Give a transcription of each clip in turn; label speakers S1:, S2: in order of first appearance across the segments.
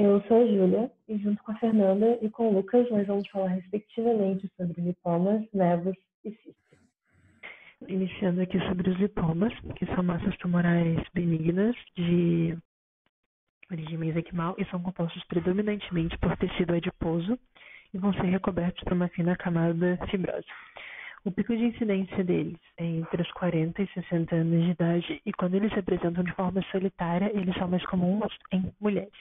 S1: Eu sou a Júlia e junto com a Fernanda e com o Lucas nós vamos falar respectivamente sobre lipomas, nevos e cistos.
S2: Iniciando aqui sobre os lipomas, que são massas tumorais benignas de origem mesenquimal e são compostos predominantemente por tecido adiposo e vão ser recobertos por uma fina camada fibrosa. O pico de incidência deles é entre os 40 e 60 anos de idade e quando eles se apresentam de forma solitária, eles são mais comuns em mulheres.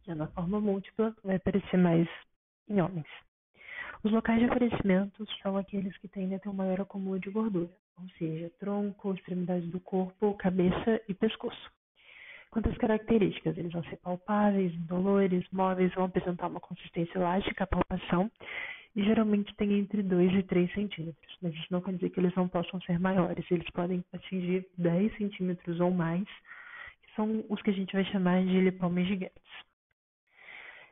S2: Já na forma múltipla, vai aparecer mais em homens. Os locais de aparecimento são aqueles que tendem a ter um maior acúmulo de gordura, ou seja, tronco, extremidades do corpo, cabeça e pescoço. Quanto às características, eles vão ser palpáveis, indolores, móveis, vão apresentar uma consistência elástica à palpação e geralmente têm entre 2 e 3 centímetros. Mas isso não quer dizer que eles não possam ser maiores, eles podem atingir 10 centímetros ou mais, que são os que a gente vai chamar de lipomas gigantes.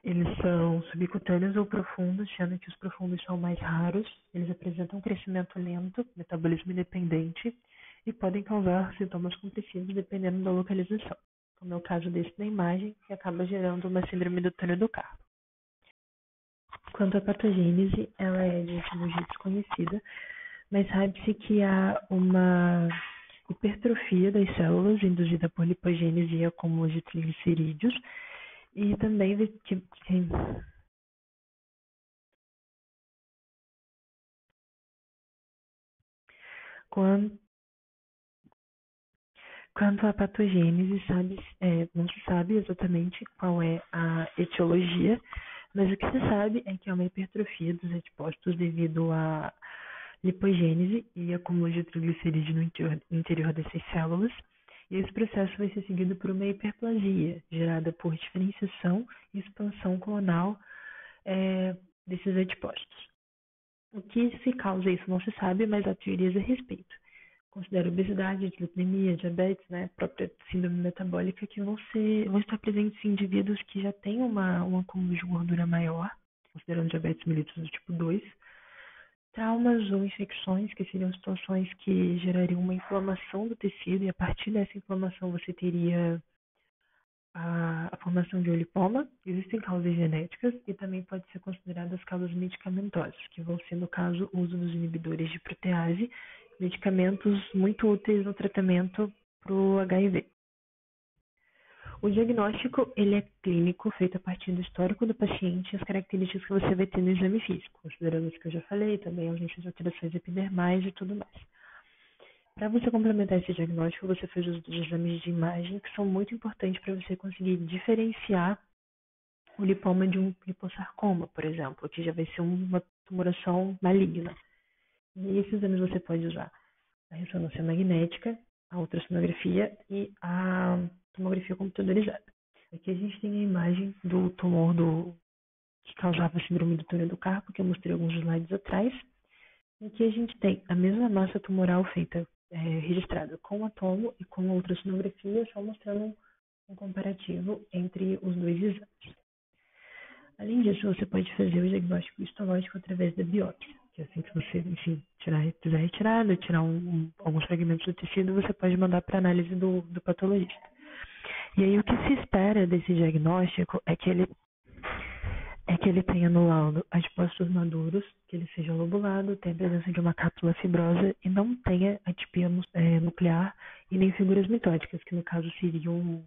S2: Eles são subcutâneos ou profundos, sendo que os profundos são mais raros, eles apresentam um crescimento lento, metabolismo independente e podem causar sintomas compressivos dependendo da localização, como é o caso desse na imagem, que acaba gerando uma síndrome do túnel do carpo. Quanto à patogênese, ela é de etiologia desconhecida, mas sabe-se que há uma hipertrofia das células induzida por lipogênese e acúmulo de triglicerídeos, e também quanto à patogênese, não se sabe exatamente qual é a etiologia, mas o que se sabe é que é uma hipertrofia dos adipócitos devido à lipogênese e acúmulo de triglicerídeos no interior dessas células. E esse processo vai ser seguido por uma hiperplasia, gerada por diferenciação e expansão clonal desses adipócitos. O que se causa isso não se sabe, mas há teorias a respeito. Considera obesidade, dislipidemia, diabetes, a própria síndrome metabólica, que vão estar presentes em indivíduos que já têm um acúmulo de gordura maior, considerando diabetes mellitus do tipo 2, traumas ou infecções, que seriam situações que gerariam uma inflamação do tecido, e a partir dessa inflamação você teria a formação de um lipoma. Existem causas genéticas e também pode ser consideradas causas medicamentosas, que vão ser, no caso, o uso dos inibidores de protease, medicamentos muito úteis no tratamento para o HIV. O diagnóstico ele é clínico, feito a partir do histórico do paciente e as características que você vai ter no exame físico, considerando os que eu já falei, também a ausência de alterações epidermais e tudo mais. Para você complementar esse diagnóstico, você faz os exames de imagem, que são muito importantes para você conseguir diferenciar o lipoma de um lipossarcoma, por exemplo, que já vai ser uma tumoração maligna. E esses exames você pode usar a ressonância magnética, a ultrassonografia e a tomografia computadorizada. Aqui a gente tem a imagem do tumor que causava a síndrome do túnel do carpo, que eu mostrei alguns slides atrás. Aqui a gente tem a mesma massa tumoral feita, registrada com a tomo e com a ultrassonografia, só mostrando um comparativo entre os dois exames. Além disso, você pode fazer o diagnóstico histológico através da biópsia, que assim que você, fizer a retirada, tirar alguns fragmentos do tecido, você pode mandar para análise do patologista. E aí o que se espera desse diagnóstico é que ele tenha no laudo adipócitos maduros, que ele seja lobulado, tenha a presença de uma cápsula fibrosa e não tenha atipia nuclear e nem figuras mitóticas, que no caso seriam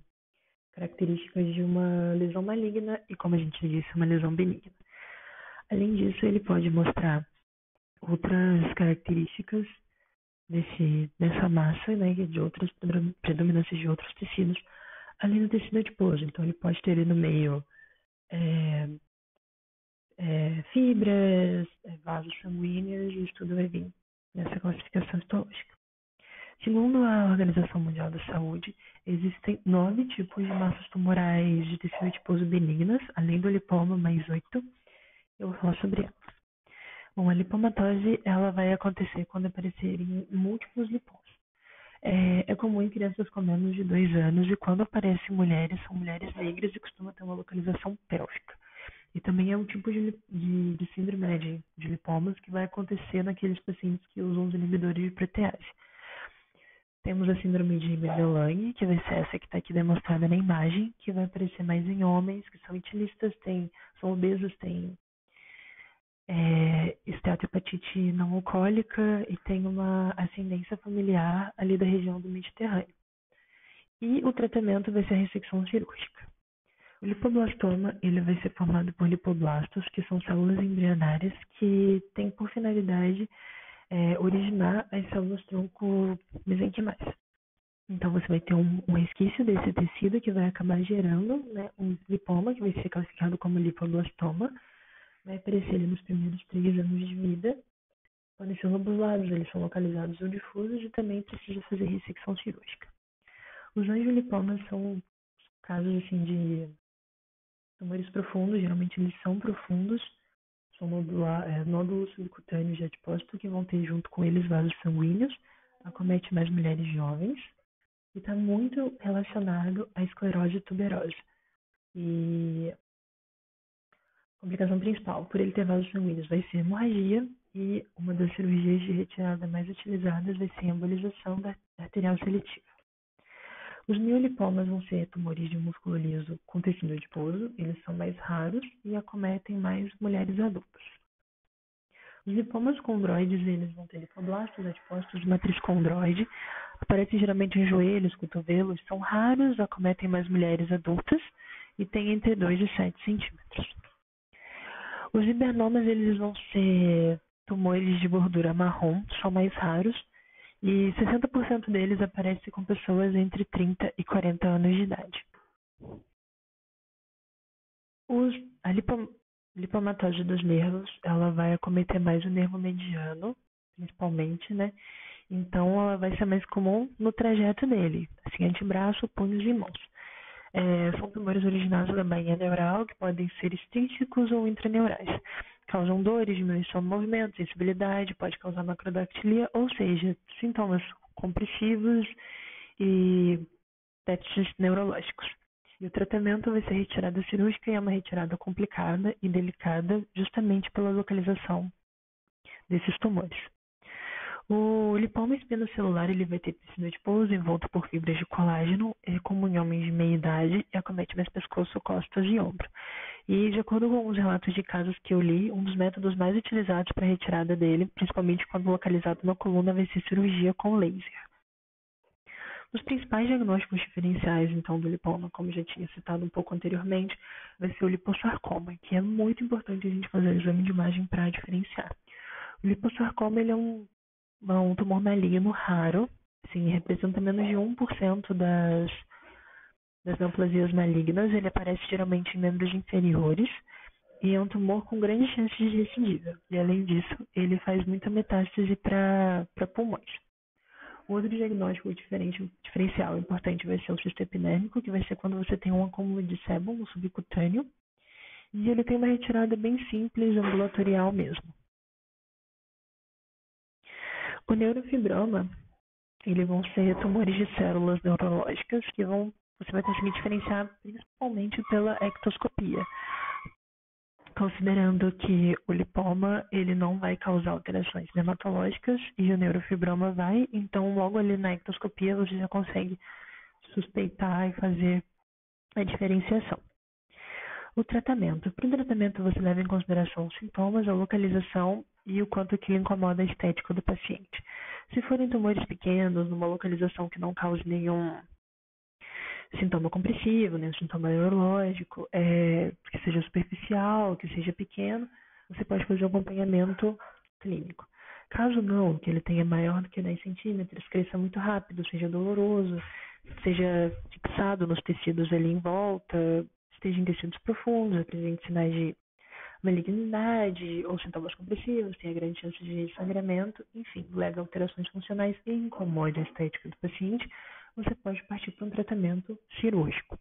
S2: características de uma lesão maligna e, como a gente disse, uma lesão benigna. Além disso, ele pode mostrar outras características dessa massa, de outras predominâncias de outros tecidos, além do tecido adiposo. Então, ele pode ter no meio fibras, vasos sanguíneos, e isso tudo vai vir nessa classificação histológica. Segundo a Organização Mundial da Saúde, existem 9 tipos de massas tumorais de tecido adiposo benignas, além do lipoma, mais 8. Eu vou falar sobre elas. Bom, a lipomatose ela vai acontecer quando aparecerem múltiplos lipomas. É comum em crianças com menos de 2 anos e quando aparecem em mulheres, são mulheres negras e costuma ter uma localização pélvica. E também é um tipo de síndrome de lipomas que vai acontecer naqueles pacientes que usam os inibidores de protease. Temos a síndrome de Mendel-Lang, que vai ser essa que está aqui demonstrada na imagem, que vai aparecer mais em homens que são etilistas, são obesos, têm esteatohepatite não alcoólica e tem uma ascendência familiar ali da região do Mediterrâneo. E o tratamento vai ser a ressecção cirúrgica. O lipoblastoma, ele vai ser formado por lipoblastos, que são células embrionárias que têm por finalidade originar as células tronco mesenquimais. Então, você vai ter um resquício desse tecido que vai acabar gerando, né, um lipoma, que vai ser classificado como lipoblastoma. Vai aparecer ali nos primeiros 3 anos de vida. Podem ser lobulados, eles são localizados ou difusos e também precisa fazer ressecção cirúrgica. Os angiolipomas são casos assim, de tumores profundos, geralmente eles são profundos, são nódulos subcutâneos de adipócito que vão ter junto com eles vasos sanguíneos, acomete mais mulheres jovens e está muito relacionado à esclerose tuberosa. E a complicação principal, por ele ter vasos sanguíneos, vai ser hemorragia e uma das cirurgias de retirada mais utilizadas vai ser a embolização da arterial seletiva. Os miolipomas vão ser tumores de músculo liso com tecido adiposo, eles são mais raros e acometem mais mulheres adultas. Os lipomas condroides, eles vão ter lipoblastos, adipócitos, matriz condroide, aparecem geralmente em joelhos, cotovelos, são raros, acometem mais mulheres adultas e têm entre 2 e 7 centímetros. Os hibernomas, eles vão ser tumores de bordura marrom, são mais raros, e 60% deles aparecem com pessoas entre 30 e 40 anos de idade. A lipomatose dos nervos, ela vai acometer mais o nervo mediano, principalmente, né? Então, ela vai ser mais comum no trajeto dele, assim, antebraço, punhos e mãos. São tumores originados da bainha neural, que podem ser estrínticos ou intraneurais. Causam dores, diminuição do movimento, sensibilidade, pode causar macrodactilia, ou seja, sintomas compressivos e déficits neurológicos. E o tratamento vai ser retirada cirúrgica e é uma retirada complicada e delicada justamente pela localização desses tumores. O lipoma espinocelular, ele vai ter tecido adiposo envolto por fibras de colágeno, é comum em homens de meia idade e acomete mais pescoço, costas e ombro. E, de acordo com os relatos de casos que eu li, um dos métodos mais utilizados para a retirada dele, principalmente quando localizado na coluna, vai ser cirurgia com laser. Os principais diagnósticos diferenciais, então, do lipoma, como já tinha citado um pouco anteriormente, vai ser o lipossarcoma, que é muito importante a gente fazer o exame de imagem para diferenciar. O lipossarcoma, ele é um tumor maligno raro, assim, representa menos de 1% das neoplasias malignas. Ele aparece geralmente em membros inferiores e é um tumor com grandes chances de recidiva. E, além disso, ele faz muita metástase para pulmões. O outro diagnóstico diferencial importante vai ser o cisto epidérmico, que vai ser quando você tem um acúmulo de sebo no subcutâneo. E ele tem uma retirada bem simples, ambulatorial mesmo. O neurofibroma, eles vão ser tumores de células neurológicas que você vai conseguir diferenciar principalmente pela ectoscopia, considerando que o lipoma ele não vai causar alterações dermatológicas e o neurofibroma vai, então logo ali na ectoscopia você já consegue suspeitar e fazer a diferenciação. O tratamento. Para o tratamento você leva em consideração os sintomas, a localização e o quanto que incomoda a estética do paciente. Se forem tumores pequenos, numa localização que não cause nenhum sintoma compressivo, nenhum sintoma neurológico, que seja superficial, que seja pequeno, você pode fazer um acompanhamento clínico. Caso não, que ele tenha maior do que 10 centímetros, cresça muito rápido, seja doloroso, seja fixado nos tecidos ali em volta, esteja em tecidos profundos, apresente sinais de malignidade ou sintomas compressivos, tenha grande chance de sangramento, enfim, leve a alterações funcionais e incomode a estética do paciente, você pode partir para um tratamento cirúrgico.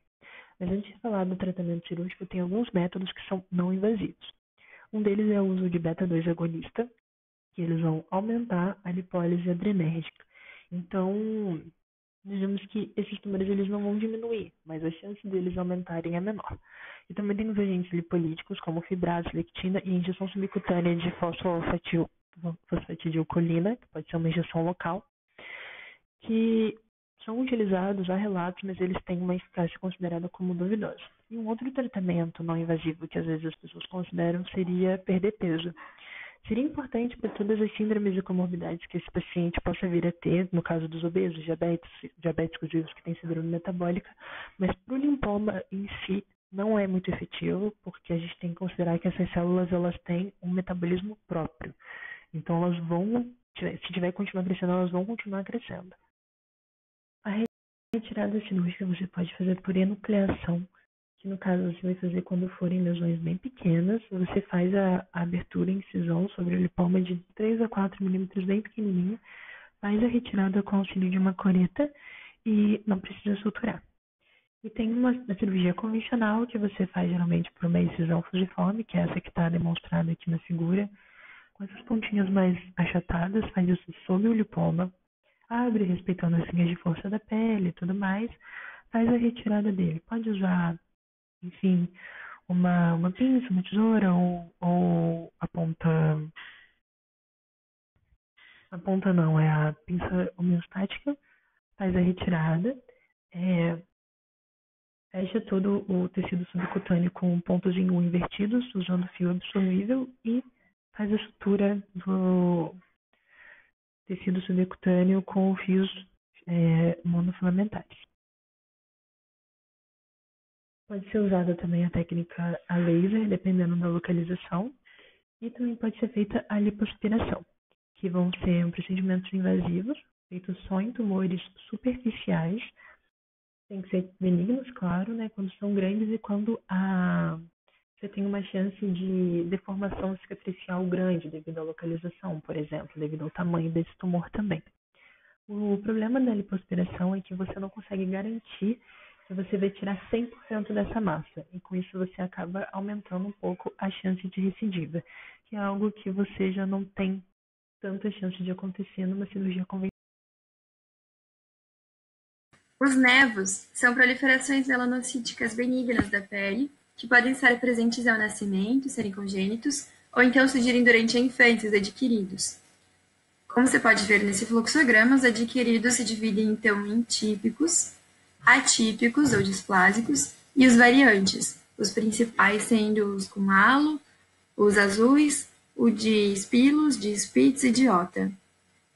S2: Mas antes de falar do tratamento cirúrgico, tem alguns métodos que são não invasivos. Um deles é o uso de beta-2 agonista, que eles vão aumentar a lipólise adrenérgica. Então, digamos que esses tumores eles não vão diminuir, mas a chance deles aumentarem é menor. E também tem os agentes lipolíticos, como fibrases, lectina e injeção subcutânea de fosfatidilcolina, que pode ser uma injeção local. que são utilizados, há relatos, mas eles têm uma eficácia considerada como duvidosa. E um outro tratamento não invasivo que às vezes as pessoas consideram seria perder peso. Seria importante para todas as síndromes e comorbidades que esse paciente possa vir a ter, no caso dos obesos, diabéticos e os que têm síndrome metabólica, mas para o linfoma em si não é muito efetivo, porque a gente tem que considerar que essas células elas têm um metabolismo próprio. Então elas vão, se tiver que continuar crescendo, elas vão continuar crescendo. A retirada cirúrgica você pode fazer por enucleação, que no caso você vai fazer quando forem lesões bem pequenas. Você faz a abertura e incisão sobre o lipoma de 3 a 4 milímetros bem pequenininha, faz a retirada com auxílio de uma coreta e não precisa suturar. E tem uma cirurgia convencional que você faz geralmente por uma incisão fusiforme, que é essa que está demonstrada aqui na figura, com essas pontinhas mais achatadas, faz isso sobre o lipoma, abre respeitando as linhas de força da pele e tudo mais, faz a retirada dele. Pode usar, enfim, uma pinça, uma tesoura ou a ponta... A ponta não, é a pinça homeostática, faz a retirada, fecha todo o tecido subcutâneo com pontos em U invertidos, usando fio absorvível e faz a sutura do tecido subcutâneo com fios monofilamentares. Pode ser usada também a técnica a laser, dependendo da localização, e também pode ser feita a lipoaspiração, que vão ser procedimentos invasivos, feitos só em tumores superficiais. Tem que ser benignos, claro, né? Quando são grandes e quando você tem uma chance de deformação cicatricial grande devido à localização, por exemplo, devido ao tamanho desse tumor também. O problema da lipoaspiração é que você não consegue garantir que você vai tirar 100% dessa massa, e com isso você acaba aumentando um pouco a chance de recidiva, que é algo que você já não tem tanta chance de acontecer numa cirurgia convencional.
S3: Os nevos são proliferações melanocíticas benignas da pele, que podem estar presentes ao nascimento, serem congênitos, ou então surgirem durante a infância, os adquiridos. Como você pode ver nesse fluxograma, os adquiridos se dividem então em típicos, atípicos ou displásicos e os variantes, os principais sendo os com halo, os azuis, o de Spilos, de Spitz e de Otta.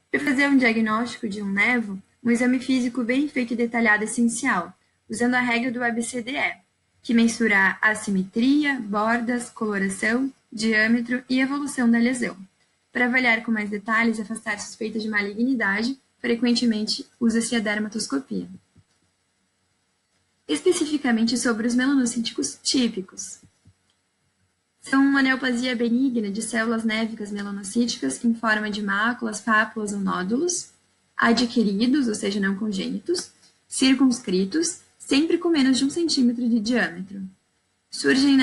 S3: Para fazer um diagnóstico de um nevo, um exame físico bem feito e detalhado é essencial, usando a regra do ABCDE, que mensura a assimetria, bordas, coloração, diâmetro e evolução da lesão. Para avaliar com mais detalhes e afastar suspeitas de malignidade, frequentemente usa-se a dermatoscopia. Especificamente sobre os melanocíticos típicos. São uma neoplasia benigna de células névicas melanocíticas em forma de máculas, pápulas ou nódulos, adquiridos, ou seja, não congênitos, circunscritos, sempre com menos de 1 centímetro de diâmetro. Surgem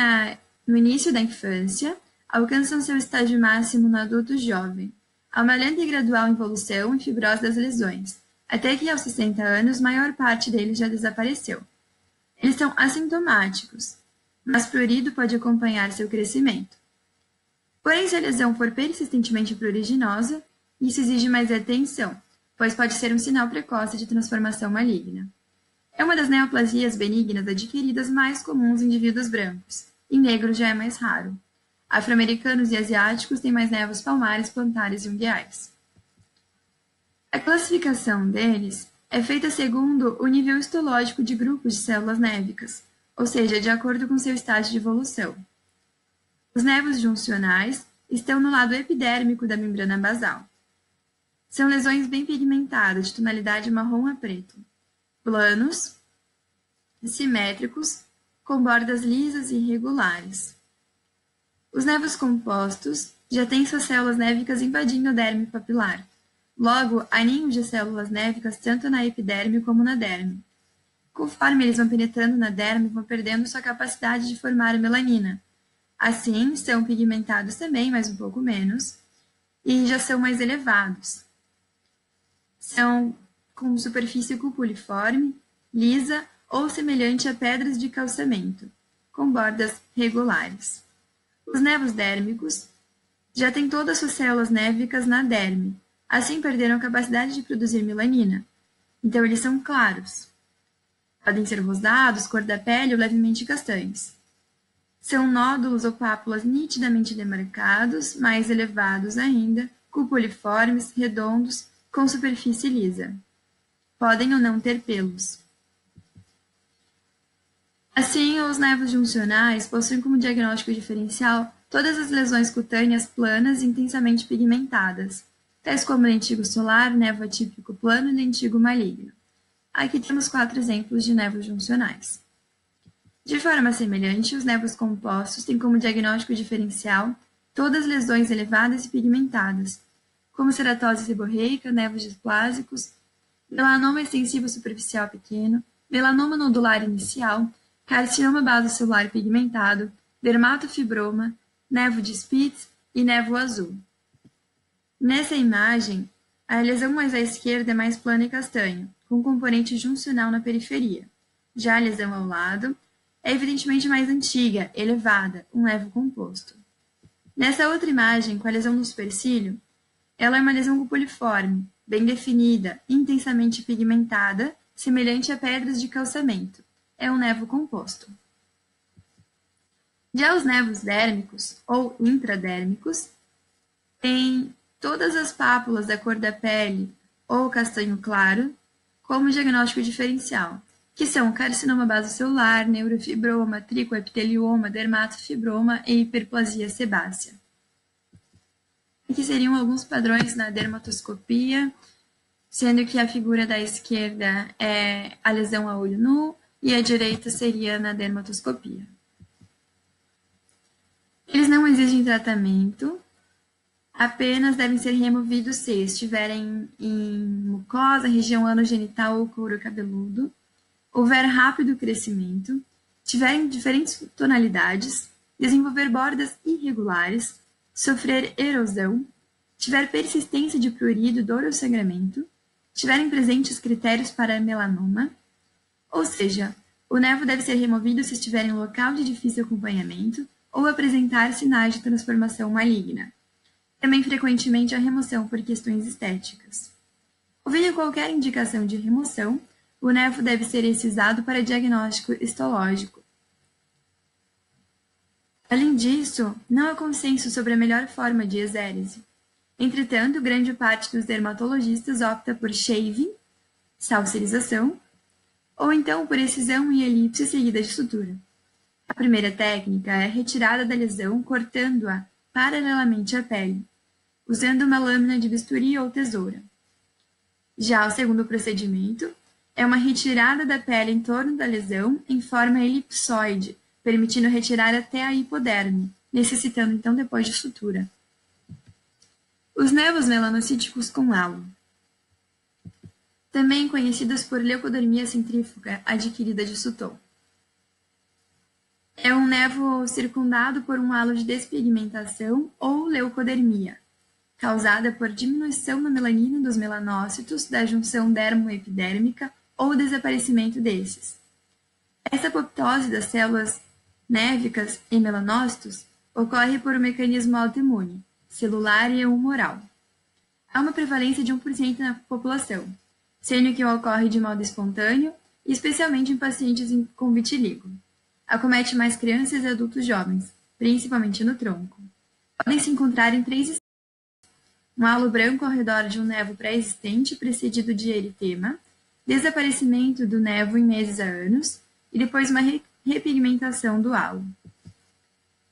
S3: no início da infância, alcançam seu estágio máximo no adulto jovem. Há uma lenta e gradual evolução e fibrose das lesões, até que aos 60 anos, maior parte deles já desapareceu. Eles são assintomáticos, mas prurido pode acompanhar seu crescimento. Porém, se a lesão for persistentemente pruriginosa, isso exige mais atenção, pois pode ser um sinal precoce de transformação maligna. É uma das neoplasias benignas adquiridas mais comuns em indivíduos brancos. Em negros já é mais raro. Afro-americanos e asiáticos têm mais nevos palmares, plantares e ungueais. A classificação deles é feita segundo o nível histológico de grupos de células névicas, ou seja, de acordo com seu estágio de evolução. Os nevos juncionais estão no lado epidérmico da membrana basal. São lesões bem pigmentadas, de tonalidade marrom a preto, planos, simétricos, com bordas lisas e irregulares. Os nevos compostos já têm suas células névicas invadindo a derme papilar. Logo, há ninhos de células névicas tanto na epiderme como na derme. Conforme eles vão penetrando na derme, vão perdendo sua capacidade de formar melanina. Assim, são pigmentados também, mas um pouco menos, e já são mais elevados. São com superfície cupuliforme, lisa ou semelhante a pedras de calçamento, com bordas regulares. Os nevos dérmicos já têm todas suas células névicas na derme, assim perderam a capacidade de produzir melanina, Então, eles são claros. Podem ser rosados, cor da pele ou levemente castanhos. São nódulos ou pápulas nitidamente demarcados, mais elevados ainda, cupuliformes, redondos, com superfície lisa. Podem ou não ter pelos. Assim, os névoos juncionais possuem como diagnóstico diferencial todas as lesões cutâneas planas e intensamente pigmentadas, tais como lentigo solar, névoa atípico plano e lentigo maligno. Aqui temos 4 exemplos de névoos juncionais. De forma semelhante, os névoos compostos têm como diagnóstico diferencial todas as lesões elevadas e pigmentadas, como ceratose seborreica, névos displásicos, melanoma extensivo superficial pequeno, melanoma nodular inicial, carcinoma basocelular pigmentado, dermatofibroma, névoa de Spitz e névoa azul. Nessa imagem, a lesão mais à esquerda é mais plana e castanha, com componente juncional na periferia. Já a lesão ao lado é evidentemente mais antiga, elevada, um névoa composto. Nessa outra imagem, com a lesão no supercílio, ela é uma lesão cupuliforme, bem definida, intensamente pigmentada, semelhante a pedras de calçamento. É um névoa composto. Já os névoos dérmicos, ou intradérmicos, têm todas as pápulas da cor da pele ou castanho claro como diagnóstico diferencial, que são carcinoma basocelular, neurofibroma, tricoepitelioma, dermatofibroma e hiperplasia sebácea. Aqui seriam alguns padrões na dermatoscopia, sendo que a figura da esquerda é a lesão a olho nu e a direita seria na dermatoscopia. Eles não exigem tratamento, apenas devem ser removidos se estiverem em mucosa, região anogenital ou couro cabeludo, houver rápido crescimento, tiverem diferentes tonalidades, desenvolver bordas irregulares, sofrer erosão, tiver persistência de prurido, dor ou sangramento, tiverem presentes critérios para melanoma, ou seja, o névoa deve ser removido se estiver em local de difícil acompanhamento ou apresentar sinais de transformação maligna. Também frequentemente a remoção por questões estéticas. Havendo qualquer indicação de remoção, o névoa deve ser excisado para diagnóstico histológico. Além disso, não há consenso sobre a melhor forma de exérese. Entretanto, grande parte dos dermatologistas opta por shaving, salserização, ou então por excisão em elipse seguida de sutura. A primeira técnica é a retirada da lesão cortando-a paralelamente à pele, usando uma lâmina de bisturi ou tesoura. Já o segundo procedimento é uma retirada da pele em torno da lesão em forma elipsoide, permitindo retirar até a hipoderme, necessitando então depois de sutura. Os névoos melanocíticos com halo, também conhecidos por leucodermia centrífuga adquirida de Sutton. É um névoa circundado por um halo de despigmentação ou leucodermia, causada por diminuição na melanina dos melanócitos da junção dermoepidérmica ou desaparecimento desses. Essa apoptose das células névicas em melanócitos ocorre por um mecanismo autoimune, celular e humoral. Há uma prevalência de 1% na população, sendo que ocorre de modo espontâneo, especialmente em pacientes com vitiligo. Acomete mais crianças e adultos jovens, principalmente no tronco. Podem se encontrar em 3 estágios: um halo branco ao redor de um névoa pré-existente, precedido de eritema, desaparecimento do névoa em meses a anos, e depois uma repigmentação do halo.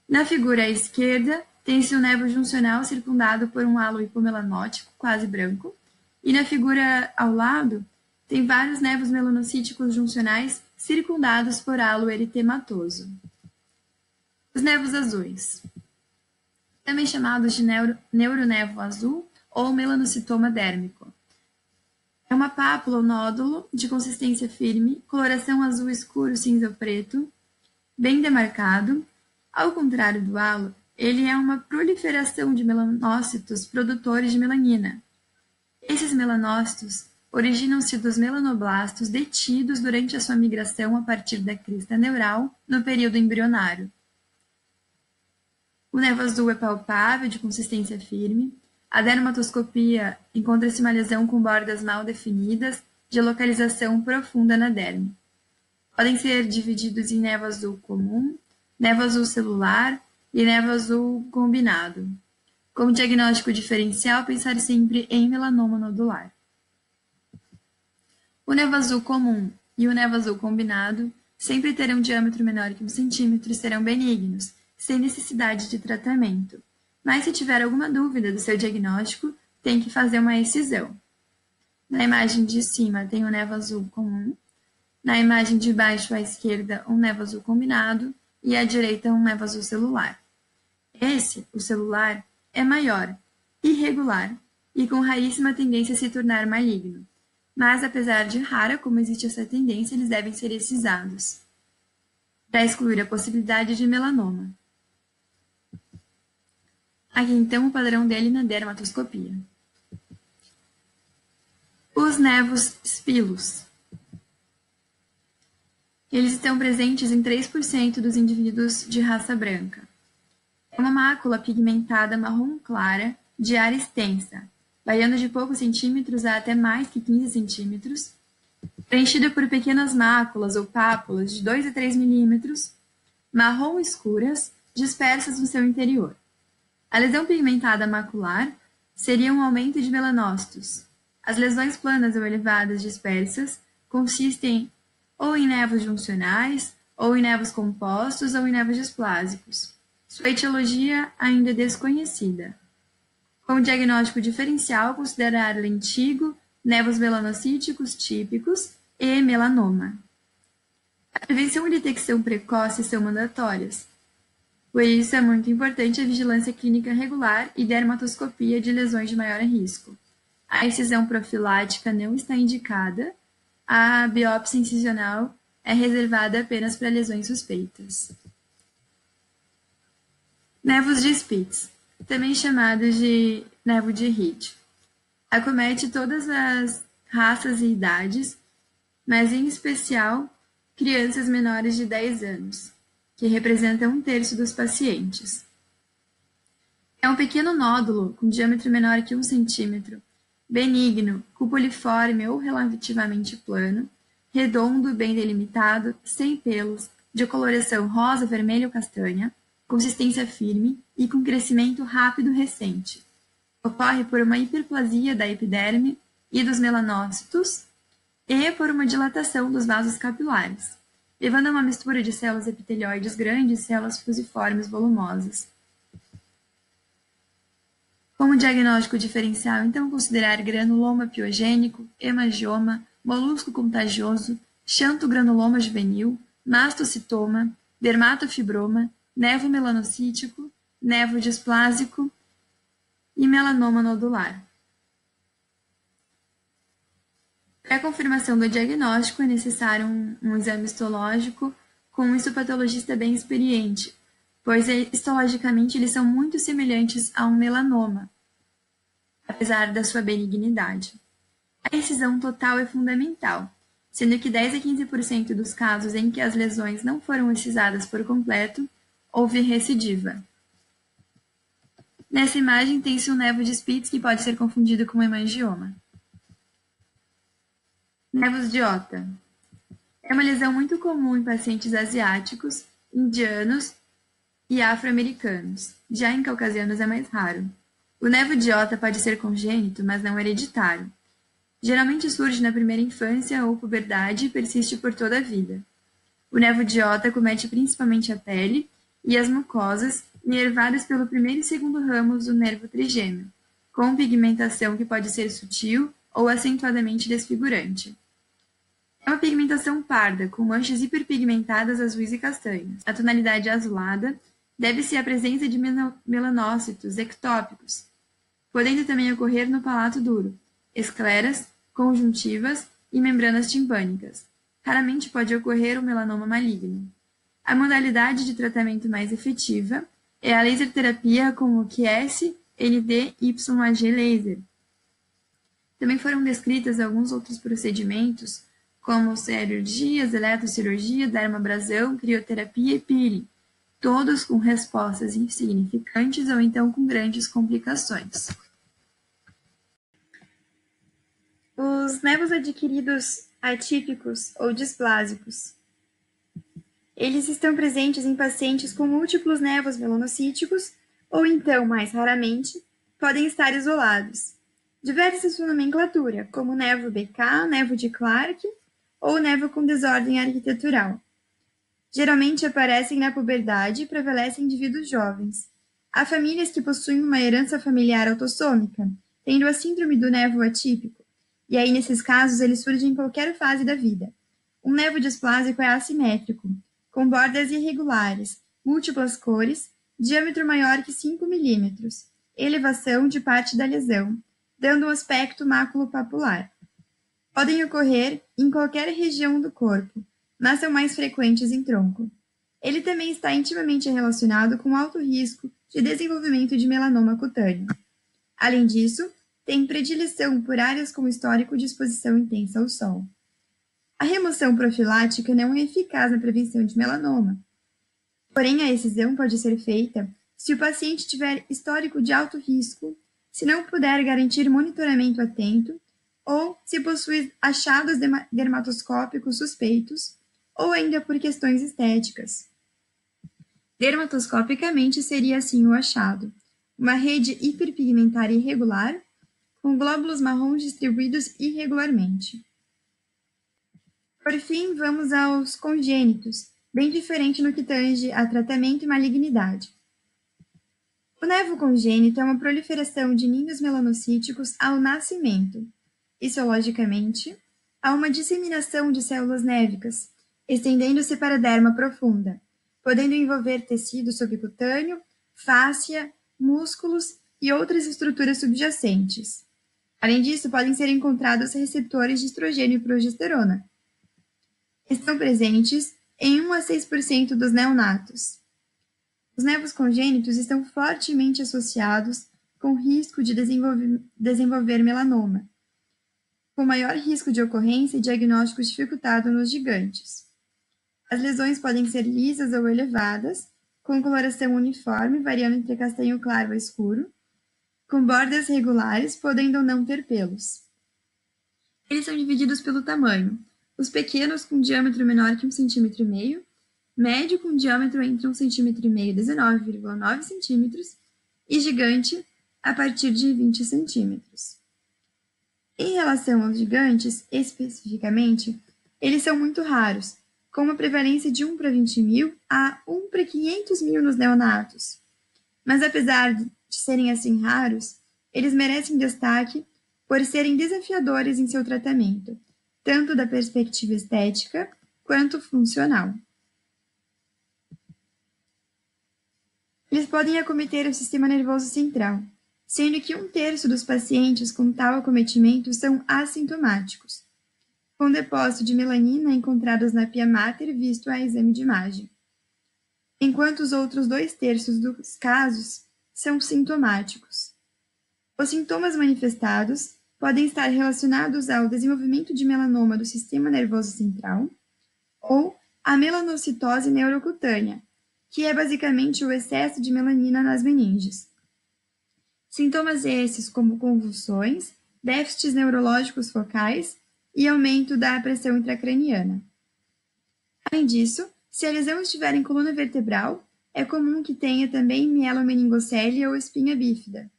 S3: Na figura à esquerda, tem-se um névoa juncional circundado por um halo hipomelanótico, quase branco, e na figura ao lado, tem vários névoos melanocíticos juncionais circundados por halo eritematoso. Os névoos azuis, também chamados de neuronévoa azul ou melanocitoma dérmico. É uma pápula ou nódulo de consistência firme, coloração azul escuro cinza ou preto, bem demarcado. Ao contrário do halo, ele é uma proliferação de melanócitos produtores de melanina. Esses melanócitos originam-se dos melanoblastos detidos durante a sua migração a partir da crista neural no período embrionário. O névoa azul é palpável, de consistência firme. A dermatoscopia encontra-se uma lesão com bordas mal definidas, de localização profunda na derme. Podem ser divididos em névoa azul comum, névoa azul celular e névoa azul combinado. Como diagnóstico diferencial, pensar sempre em melanoma nodular. O névoa azul comum e o névoa azul combinado sempre terão um diâmetro menor que 1 centímetro e serão benignos, sem necessidade de tratamento. Mas se tiver alguma dúvida do seu diagnóstico, tem que fazer uma excisão. Na imagem de cima tem o névoa azul comum, na imagem de baixo à esquerda um névoa azul combinado e à direita um névoa azul celular. Esse, o celular, é maior, irregular e com raríssima tendência a se tornar maligno. Mas, apesar de rara como existe essa tendência, eles devem ser excisados, para excluir a possibilidade de melanoma. Aqui, então, o padrão dele na dermatoscopia. Os névos espilos. Eles estão presentes em 3% dos indivíduos de raça branca. É uma mácula pigmentada marrom clara, de área extensa, variando de poucos centímetros a até mais que 15 centímetros, preenchida por pequenas máculas ou pápulas de 2 a 3 milímetros, marrom escuras, dispersas no seu interior. A lesão pigmentada macular seria um aumento de melanócitos. As lesões planas ou elevadas dispersas consistem ou em névoas juncionais, ou em névoos compostos, ou em névoos displásicos. Sua etiologia ainda é desconhecida. Como diagnóstico diferencial, considerar lentigo, névoos melanocíticos típicos e melanoma. A prevenção e detecção precoce são mandatórias. Por isso, é muito importante a vigilância clínica regular e dermatoscopia de lesões de maior risco. A excisão profilática não está indicada. A biópsia incisional é reservada apenas para lesões suspeitas. Névos de Spitz, também chamados de névoa de Reed. Acomete todas as raças e idades, mas em especial crianças menores de 10 anos, que representam 1/3 dos pacientes. É um pequeno nódulo com diâmetro menor que 1 centímetro, benigno, cupuliforme ou relativamente plano, redondo, bem delimitado, sem pelos, de coloração rosa, vermelha ou castanha, consistência firme e com crescimento rápido recente. Ocorre por uma hiperplasia da epiderme e dos melanócitos e por uma dilatação dos vasos capilares, levando a uma mistura de células epitelioides grandes e células fusiformes volumosas. Como diagnóstico diferencial, então, considerar granuloma piogênico, hemangioma, molusco contagioso, xantogranuloma juvenil, mastocitoma, dermatofibroma, névoa melanocítico, névoa displásico e melanoma nodular. Para a confirmação do diagnóstico, é necessário um exame histológico com um histopatologista bem experiente, pois histologicamente eles são muito semelhantes a um melanoma, apesar da sua benignidade. A excisão total é fundamental, sendo que 10 a 15% dos casos em que as lesões não foram excisadas por completo, houve recidiva. Nessa imagem tem-se um névoa de Spitz que pode ser confundido com hemangioma. Névos de Ota. É uma lesão muito comum em pacientes asiáticos, indianos e afro-americanos. Já em caucasianos é mais raro. O névoa de Ota pode ser congênito, mas não hereditário. Geralmente surge na primeira infância ou puberdade e persiste por toda a vida. O névoa de Ota comete principalmente a pele e as mucosas, inervadas pelo primeiro e segundo ramos do nervo trigêmeo, com pigmentação que pode ser sutil ou acentuadamente desfigurante. É uma pigmentação parda, com manchas hiperpigmentadas azuis e castanhas. A tonalidade azulada deve-se à presença de melanócitos ectópicos, podendo também ocorrer no palato duro, escleras, conjuntivas e membranas timpânicas. Raramente pode ocorrer o melanoma maligno. A modalidade de tratamento mais efetiva é a laser terapia com o QS-ND-YAG laser. Também foram descritas alguns outros procedimentos, como cirurgias, eletrocirurgia, dermabrasão, crioterapia e peeling, todos com respostas insignificantes ou então com grandes complicações. Os nevos adquiridos atípicos ou displásicos. Eles estão presentes em pacientes com múltiplos nevos melanocíticos ou então, mais raramente, podem estar isolados. Diversas sua nomenclatura, como nevo BK, nevo de Clark ou nevo com desordem arquitetural. Geralmente aparecem na puberdade e prevalecem em indivíduos jovens. Há famílias que possuem uma herança familiar autossômica, tendo a síndrome do nevo atípico, e aí nesses casos eles surgem em qualquer fase da vida. Um nevo displásico é assimétrico, com bordas irregulares, múltiplas cores, diâmetro maior que 5 milímetros, elevação de parte da lesão, dando um aspecto maculopapular. Podem ocorrer em qualquer região do corpo, mas são mais frequentes em tronco. Ele também está intimamente relacionado com alto risco de desenvolvimento de melanoma cutâneo. Além disso, tem predileção por áreas com histórico de exposição intensa ao sol. A remoção profilática não é eficaz na prevenção de melanoma. Porém, a excisão pode ser feita se o paciente tiver histórico de alto risco, se não puder garantir monitoramento atento, ou se possui achados dermatoscópicos suspeitos, ou ainda por questões estéticas. Dermatoscopicamente seria assim o achado: uma rede hiperpigmentar irregular, com glóbulos marrons distribuídos irregularmente. Por fim, vamos aos congênitos, bem diferente no que tange a tratamento e malignidade. O nevo congênito é uma proliferação de ninhos melanocíticos ao nascimento. Histologicamente, há uma disseminação de células névicas, estendendo-se para a derma profunda, podendo envolver tecido subcutâneo, fáscia, músculos e outras estruturas subjacentes. Além disso, podem ser encontrados receptores de estrogênio e progesterona. Estão presentes em 1 a 6% dos neonatos. Os nevos congênitos estão fortemente associados com risco de desenvolver melanoma, com maior risco de ocorrência e diagnóstico dificultado nos gigantes. As lesões podem ser lisas ou elevadas, com coloração uniforme, variando entre castanho claro a escuro, com bordas regulares, podendo ou não ter pelos. Eles são divididos pelo tamanho: os pequenos com diâmetro menor que 1,5 cm, médio com diâmetro entre 1,5 cm e 19,9 cm, e gigante a partir de 20 cm. Em relação aos gigantes, especificamente, eles são muito raros, com uma prevalência de 1 para 20 mil a 1 para 500 mil nos neonatos. Mas apesar de serem assim raros, eles merecem destaque por serem desafiadores em seu tratamento, tanto da perspectiva estética quanto funcional. Eles podem acometer o sistema nervoso central, sendo que 1/3 dos pacientes com tal acometimento são assintomáticos, com depósito de melanina encontrados na pia mater visto a exame de imagem, enquanto os outros 2/3 dos casos são sintomáticos. Os sintomas manifestados podem estar relacionados ao desenvolvimento de melanoma do sistema nervoso central ou à melanocitose neurocutânea, que é basicamente o excesso de melanina nas meninges. Sintomas esses como convulsões, déficits neurológicos focais e aumento da pressão intracraniana. Além disso, se a lesão estiver em coluna vertebral, é comum que tenha também mielomeningocele ou espinha bífida.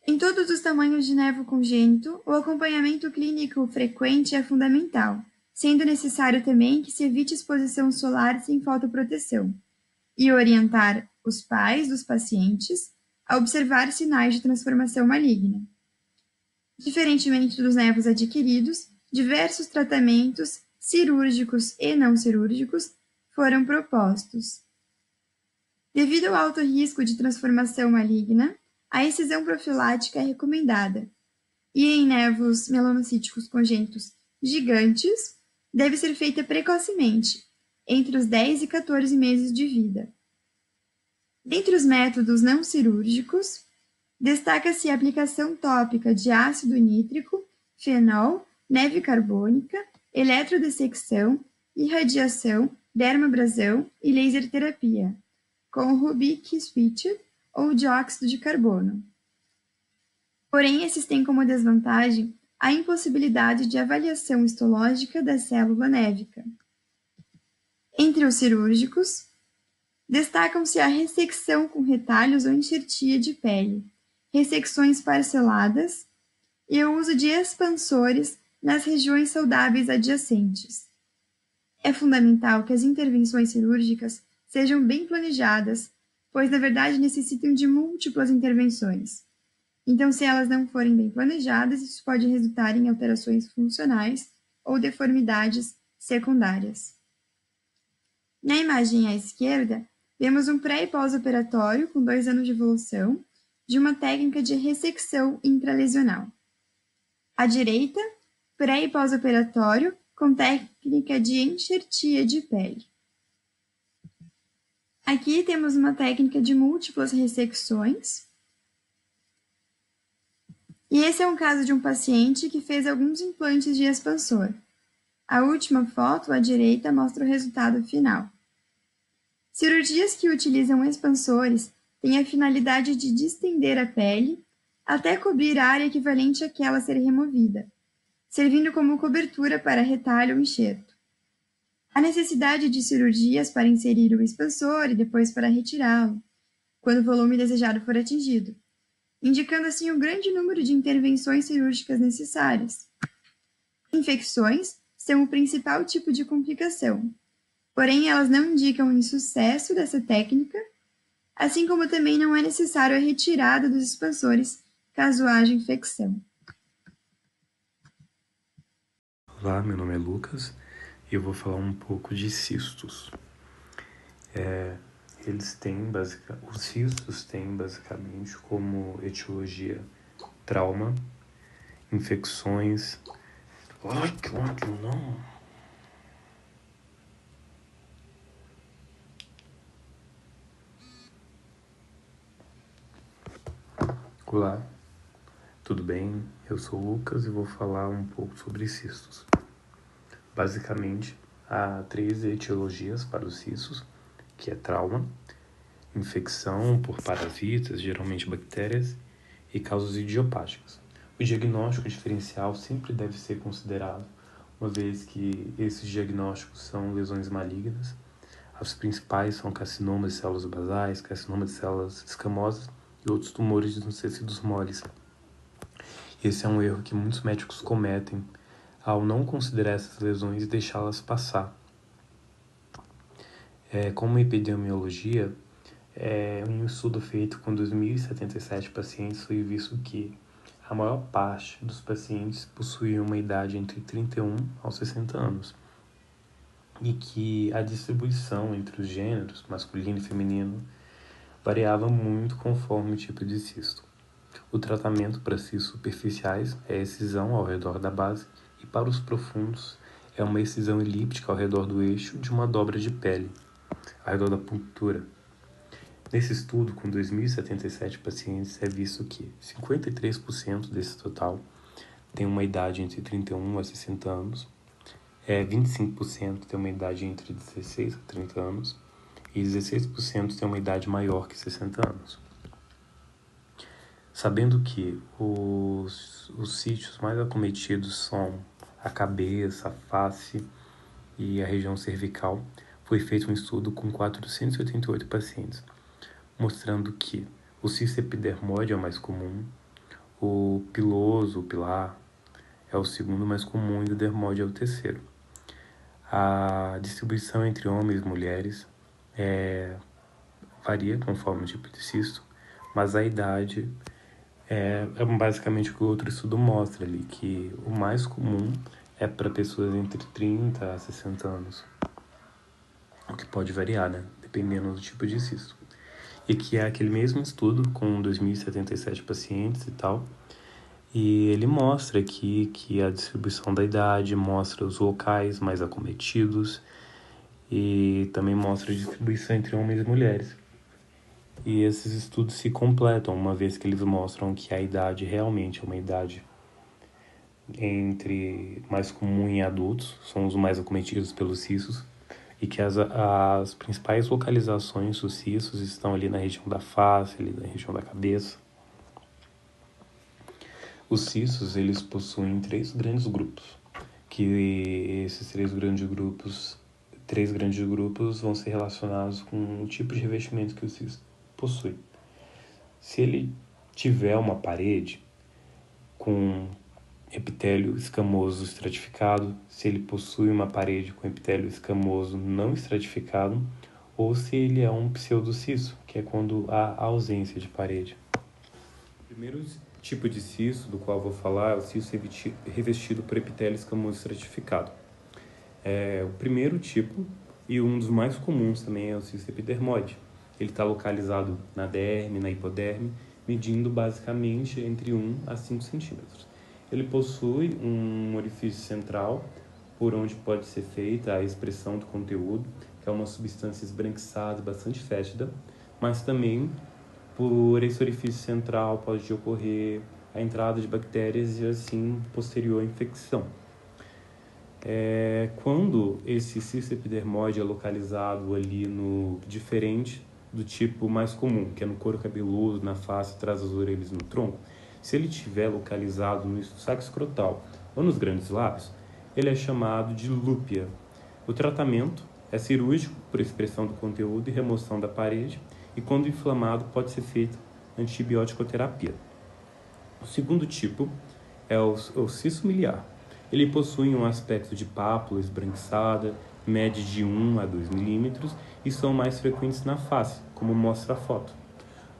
S3: Em todos os tamanhos de nevo congênito, o acompanhamento clínico frequente é fundamental, sendo necessário também que se evite exposição solar sem fotoproteção, e orientar os pais dos pacientes a observar sinais de transformação maligna. Diferentemente dos nevos adquiridos, diversos tratamentos cirúrgicos e não cirúrgicos foram propostos. Devido ao alto risco de transformação maligna, a excisão profilática é recomendada, e em nevos melanocíticos congênitos gigantes, deve ser feita precocemente, entre os 10 e 14 meses de vida. Dentre os métodos não cirúrgicos, destaca-se a aplicação tópica de ácido nítrico, fenol, neve carbônica, eletrodessecção, irradiação, dermabrasão e laser terapia, com Rubic switch ou dióxido de carbono. Porém, esses têm como desvantagem a impossibilidade de avaliação histológica da célula névica. Entre os cirúrgicos, destacam-se a ressecção com retalhos ou enxertia de pele, ressecções parceladas e o uso de expansores nas regiões saudáveis adjacentes. É fundamental que as intervenções cirúrgicas sejam bem planejadas, pois na verdade necessitam de múltiplas intervenções. Então, se elas não forem bem planejadas, isso pode resultar em alterações funcionais ou deformidades secundárias. Na imagem à esquerda, vemos um pré- e pós-operatório com 2 anos de evolução de uma técnica de ressecção intralesional. À direita, pré- e pós-operatório com técnica de enxertia de pele. Aqui temos uma técnica de múltiplas ressecções. E esse é um caso de um paciente que fez alguns implantes de expansor. A última foto, à direita, mostra o resultado final. Cirurgias que utilizam expansores têm a finalidade de distender a pele até cobrir a área equivalente àquela a ser removida, servindo como cobertura para retalho ou enxerto. Há necessidade de cirurgias para inserir o expansor e depois para retirá-lo, quando o volume desejado for atingido, indicando assim um grande número de intervenções cirúrgicas necessárias. Infecções são o principal tipo de complicação, porém elas não indicam o insucesso dessa técnica, assim como também não é necessário a retirada dos expansores caso haja infecção.
S4: Olá, meu nome é Lucas e eu vou falar um pouco de cistos. Os cistos têm basicamente como etiologia trauma, infecções. Ai, que ódio, não! Olá, tudo bem? Eu sou o Lucas e vou falar um pouco sobre cistos. Basicamente, há 3 etiologias para os cistos, que é trauma, infecção por parasitas, geralmente bactérias, e causas idiopáticas. O diagnóstico diferencial sempre deve ser considerado, uma vez que esses diagnósticos são lesões malignas. As principais são carcinomas de células basais, carcinoma de células escamosas e outros tumores nos tecidos moles. Esse é um erro que muitos médicos cometem ao não considerar essas lesões e deixá-las passar. Como epidemiologia, em um estudo feito com 2.077 pacientes, foi visto que a maior parte dos pacientes possuíam uma idade entre 31 aos 60 anos e que a distribuição entre os gêneros, masculino e feminino, variava muito conforme o tipo de cisto. O tratamento para cistos superficiais é excisão ao redor da base e para os profundos é uma excisão elíptica ao redor do eixo de uma dobra de pele, ao redor da puntura. Nesse estudo, com 2.077 pacientes, é visto que 53% desse total tem uma idade entre 31 a 60 anos, 25% tem uma idade entre 16 a 30 anos e 16% tem uma idade maior que 60 anos. Sabendo que os sítios mais acometidos são a cabeça, a face e a região cervical, foi feito um estudo com 488 pacientes, mostrando que o cisto epidermoide é o mais comum, o piloso, o pilar, é o segundo mais comum e o dermoide é o terceiro. A distribuição entre homens e mulheres varia conforme o tipo de cisto, mas a idade é basicamente o que o outro estudo mostra ali, que o mais comum é para pessoas entre 30 a 60 anos, o que pode variar, né, dependendo do tipo de cisto. E que é aquele mesmo estudo com 2.077 pacientes e tal, e ele mostra aqui que a distribuição da idade mostra os locais mais acometidos e também mostra a distribuição entre homens e mulheres. E esses estudos se completam, uma vez que eles mostram que a idade realmente é uma idade entre mais comum em adultos, são os mais acometidos pelos cistos, e que as principais localizações dos cistos estão ali na região da face, ali na região da cabeça. Os cistos, eles possuem três grandes grupos, que esses três grandes grupos vão ser relacionados com o tipo de revestimento que o cisto possui. Se ele tiver uma parede com epitélio escamoso estratificado, se ele possui uma parede com epitélio escamoso não estratificado, ou se ele é um pseudocisto, que é quando há ausência de parede. O primeiro tipo de cisto do qual vou falar é o cisto revestido por epitélio escamoso estratificado. O primeiro tipo, e um dos mais comuns também, é o cisto epidermoide. Ele está localizado na derme, na hipoderme, medindo basicamente entre 1 a 5 centímetros. Ele possui um orifício central, por onde pode ser feita a expressão do conteúdo, que é uma substância esbranquiçada, bastante fétida, mas também por esse orifício central pode ocorrer a entrada de bactérias e assim posterior infecção. Quando esse cisto epidermoide é localizado ali no diferente do tipo mais comum, que é no couro cabeludo, na face, atrás das orelhas e no tronco, se ele estiver localizado no saco escrotal ou nos grandes lábios, ele é chamado de lúpia. O tratamento é cirúrgico por expressão do conteúdo e remoção da parede, e quando inflamado pode ser feita antibiótico-terapia. O segundo tipo é o cisto miliar. Ele possui um aspecto de pápula esbranquiçada, mede de 1 a 2 milímetros e são mais frequentes na face, como mostra a foto.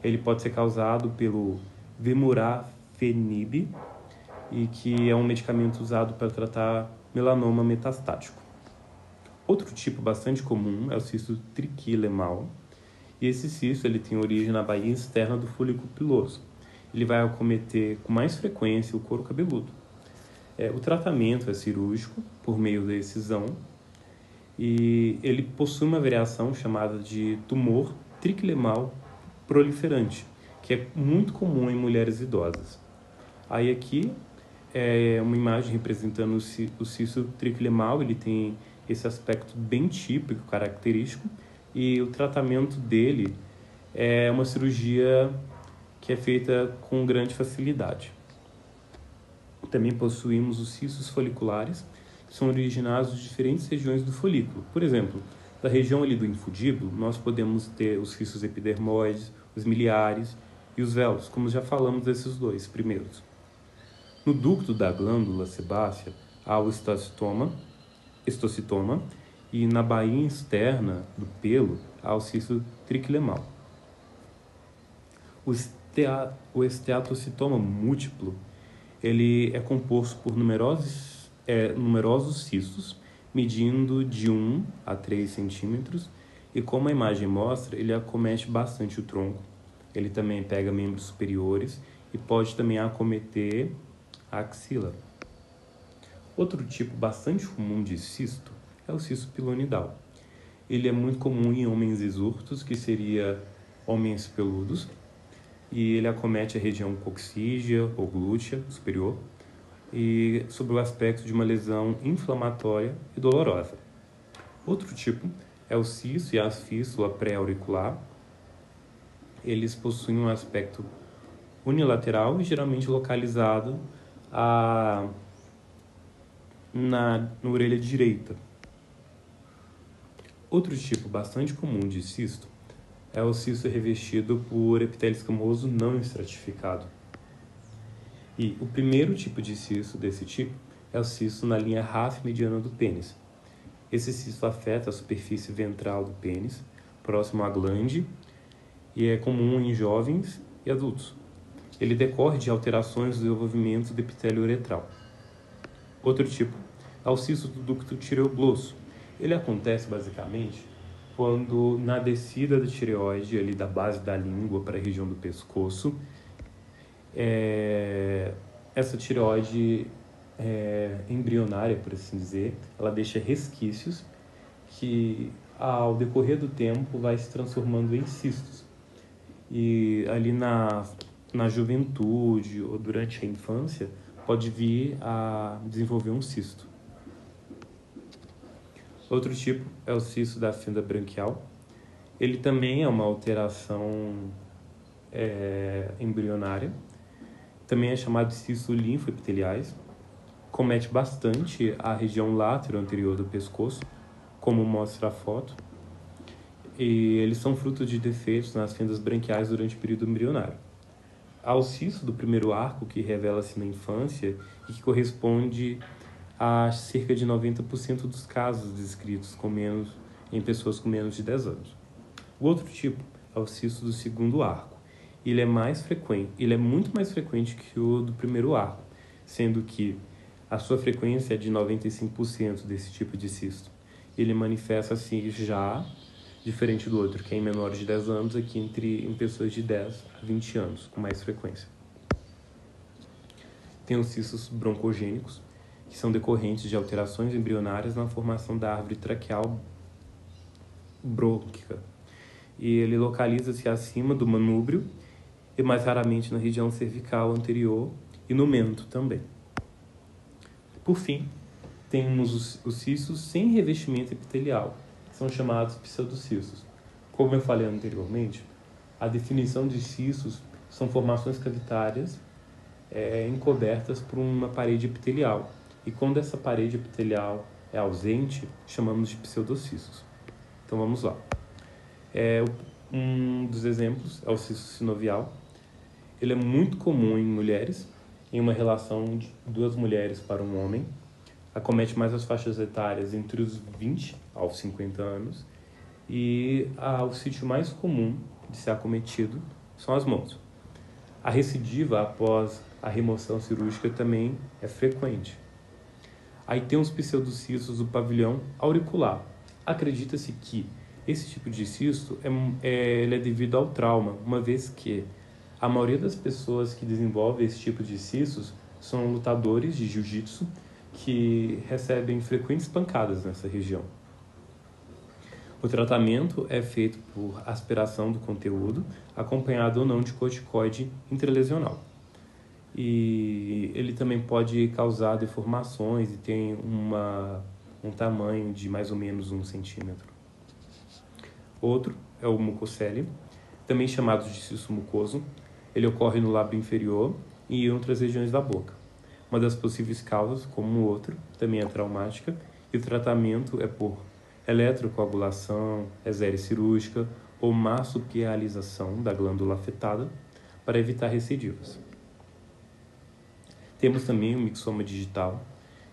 S4: Ele pode ser causado pelo vemurafenib, e que é um medicamento usado para tratar melanoma metastático. Outro tipo bastante comum é o cisto triquilemal, e esse cisto ele tem origem na baía externa do folículo piloso. Ele vai acometer com mais frequência o couro cabeludo. O tratamento é cirúrgico por meio da excisão e ele possui uma variação chamada de tumor triquilemal proliferante, que é muito comum em mulheres idosas. Aí aqui é uma imagem representando o cisto triquilemal. Ele tem esse aspecto bem típico, característico, e o tratamento dele é uma cirurgia que é feita com grande facilidade. Também possuímos os cistos foliculares, que são originados de diferentes regiões do folículo. Por exemplo, da região ali do infundíbulo, nós podemos ter os cistos epidermoides, os miliares e os velos, como já falamos desses dois primeiros. No ducto da glândula sebácea há o estocitoma, e na baía externa do pelo há o cisto triquilemal. O esteatocitoma múltiplo ele é composto por numerosos cistos, medindo de 1 a 3 centímetros, e como a imagem mostra, ele acomete bastante o tronco. Ele também pega membros superiores e pode também acometer a axila. Outro tipo bastante comum de cisto é o cisto pilonidal. Ele é muito comum em homens exurtos, que seria homens peludos, e ele acomete a região coxígea ou glútea superior, e sob o aspecto de uma lesão inflamatória e dolorosa. Outro tipo é o cisto e a fístula pré-auricular. Eles possuem um aspecto unilateral e geralmente localizado na orelha direita. Outro tipo bastante comum de cisto é o cisto revestido por epitélio escamoso não estratificado. E o primeiro tipo de cisto desse tipo é o cisto na linha ráfea mediana do pênis. Esse cisto afeta a superfície ventral do pênis, próximo à glande, e é comum em jovens e adultos. Ele decorre de alterações do desenvolvimento do epitélio uretral. Outro tipo é o cisto do ducto tireoglosso. Ele acontece basicamente quando na descida da tireoide, ali da base da língua para a região do pescoço, essa tireoide embrionária, por assim dizer, ela deixa resquícios que ao decorrer do tempo vai se transformando em cistos. E ali na juventude ou durante a infância pode vir a desenvolver um cisto. Outro tipo é o cisto da fenda branquial. Ele também é uma alteração embrionária. também é chamado de cistos linfoepiteliais, comete bastante a região látero-anterior do pescoço, como mostra a foto, e eles são fruto de defeitos nas fendas branquiais durante o período embrionário. Há o cisto do primeiro arco, que revela-se na infância e que corresponde a cerca de 90% dos casos descritos em pessoas com menos de 10 anos. O outro tipo é o cisto do segundo arco. Ele é muito mais frequente que o do primeiro arco, sendo que a sua frequência é de 95% desse tipo de cisto. Ele manifesta-se já diferente do outro, que é em menores de 10 anos, aqui em pessoas de 10 a 20 anos, com mais frequência. Tem os cistos broncogênicos, que são decorrentes de alterações embrionárias na formação da árvore traqueal brônquica. E ele localiza-se acima do manúbrio e mais raramente na região cervical anterior e no mento também. Por fim, temos os cistos sem revestimento epitelial, que são chamados pseudocistos. Como eu falei anteriormente, a definição de cistos são formações cavitárias encobertas por uma parede epitelial. E quando essa parede epitelial é ausente, chamamos de pseudocistos. Então vamos lá. Um dos exemplos é o cisto sinovial. Ele é muito comum em mulheres, em uma relação de 2 mulheres para um homem. Acomete mais as faixas etárias entre os 20 aos 50 anos. E o sítio mais comum de ser acometido são as mãos. A recidiva após a remoção cirúrgica também é frequente. Aí tem os pseudocistos do pavilhão auricular. Acredita-se que esse tipo de cisto ele é devido ao trauma, uma vez que a maioria das pessoas que desenvolvem esse tipo de cistos são lutadores de jiu-jitsu que recebem frequentes pancadas nessa região. O tratamento é feito por aspiração do conteúdo, acompanhado ou não de corticoide intralesional. E ele também pode causar deformações e tem um tamanho de mais ou menos 1 centímetro. Outro é o mucocélio, também chamado de cisto mucoso. Ele ocorre no lábio inferior e em outras regiões da boca. Uma das possíveis causas, como o outro, também é traumática, e o tratamento é por eletrocoagulação, exere cirúrgica ou marsupialização da glândula afetada para evitar recidivas. Temos também o mixoma digital,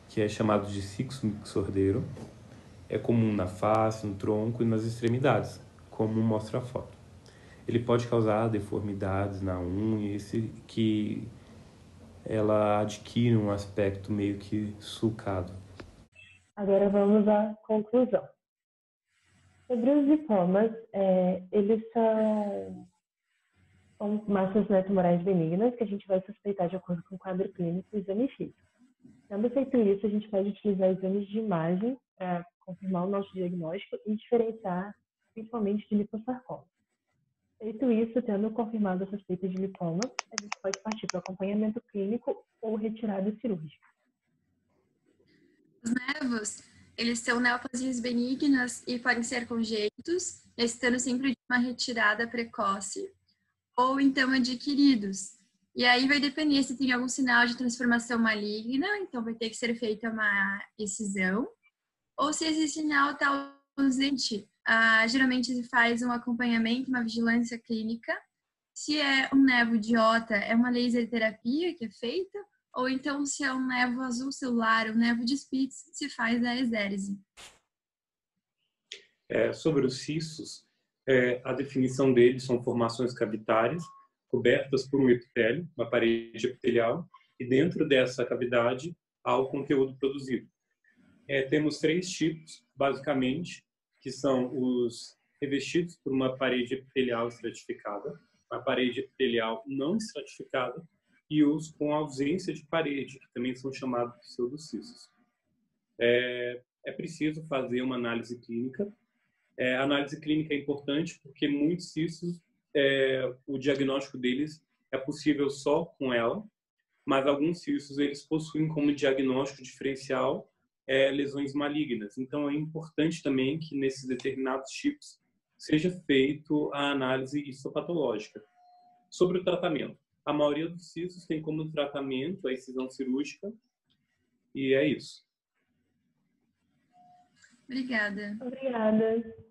S4: que é chamado de cixo mixordeiro. É comum na face, no tronco e nas extremidades, como mostra a foto. Ele pode causar deformidades na unha, que ela adquire um aspecto meio que sulcado.
S1: Agora vamos à conclusão. Sobre os lipomas, eles são massas tumorais benignas que a gente vai suspeitar de acordo com o quadro clínico e o exame físico. Tendo feito isso, a gente pode utilizar exames de imagem para confirmar o nosso diagnóstico e diferenciar principalmente de liposarcoma. Feito isso, tendo confirmado a suspeita de lipoma, a gente pode partir para o acompanhamento clínico ou retirada cirúrgica.
S3: Os nevos, eles são neoplasias benignas e podem ser congênitos, necessitando sempre de uma retirada precoce, ou então adquiridos. E aí vai depender se tem algum sinal de transformação maligna, então vai ter que ser feita uma excisão, ou se esse sinal está ausente. Geralmente se faz um acompanhamento, uma vigilância clínica. Se é um nevo idiota, é uma laser terapia que é feita, ou então se é um nevo azul celular, um nevo de Spitz, se faz a exérese.
S4: Sobre os cistos, a definição deles são formações cavitárias, cobertas por um epitélio, uma parede epitelial, e dentro dessa cavidade há o conteúdo produzido. Temos 3 tipos, basicamente, que são os revestidos por uma parede epitelial estratificada, a parede epitelial não estratificada, e os com ausência de parede, que também são chamados de pseudocistos. É preciso fazer uma análise clínica. A análise clínica é importante porque muitos cistos, o diagnóstico deles é possível só com ela, mas alguns cistos eles possuem como diagnóstico diferencial lesões malignas. Então é importante também que nesses determinados tipos seja feito a análise histopatológica. Sobre o tratamento,
S5: A maioria dos cistos tem como tratamento a excisão cirúrgica. E é isso.
S3: Obrigada.
S1: Obrigada.